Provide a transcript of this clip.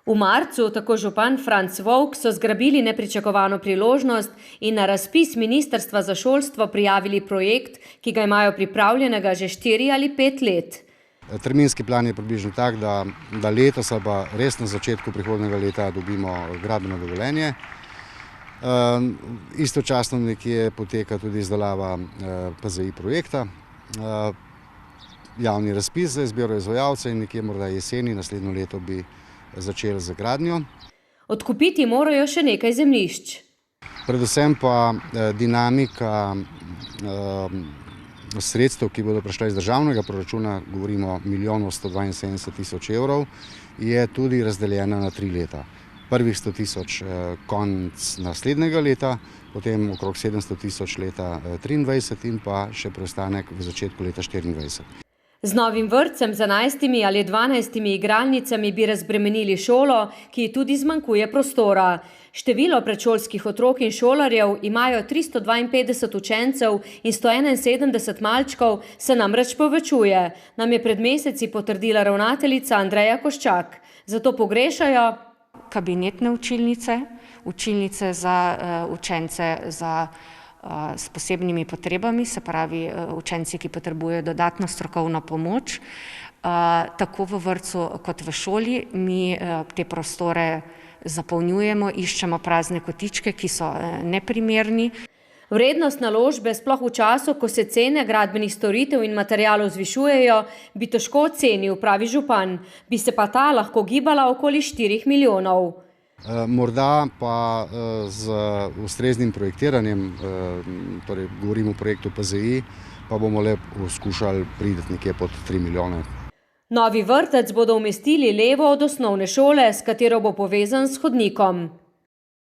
V marcu tako župan Franc Vovk so zgrabili nepričakovano priložnost in na razpis Ministrstva za šolstvo prijavili projekt, ki ga imajo pripravljenega že 4 ali 5 let. Terminski plan je približno tak, da letos ali pa res na začetku prihodnjega leta dobimo gradbeno dovoljenje. Istočasno nekje poteka tudi izdelava PZI projekta, javni razpis za izbiro izvajalca in nekje morda jeseni naslednjo leto bi začeli z gradnjo. Odkupiti morajo še nekaj zemljišč. Predvsem pa dinamika sredstev, ki bodo prišla iz državnega proračuna, govorimo 1.172.000 evrov, je tudi razdeljena na 3 leta. Prvih 100.000 konec naslednjega leta, potem okrog 700.000 leta 2023 in pa še preostanek v začetku leta 2024. Z novim vrtcem z 11 ali 12 igralnicami bi razbremenili šolo, ki tudi zmanjkuje prostora. Število predšolskih otrok in šolarjev imajo 352 učencev in 171 malčkov, se namreč povečuje, nam je pred meseci potrdila ravnateljica Andreja Koščak. Zato pogrešajo kabinetne učilnice, učilnice za učence s posebnimi potrebami, se pravi učenci, ki potrebujejo dodatno strokovno pomoč, tako v vrtcu kot v šoli. Mi te prostore zapolnjujemo, iščemo prazne kotičke, ki so neprimerni. Vrednost naložbe, sploh v času, ko se cene gradbenih storitev in materialov zvišujejo, bi težko ocenil, pravi župan. Bi se pa ta lahko gibala okoli 4 milijonov. Morda pa z ustreznim projektiranjem, torej govorimo o projektu PZI, pa bomo le skušali priti nekje pod 3 milijone. Novi vrtec bodo umestili levo od osnovne šole, s katero bo povezan s hodnikom.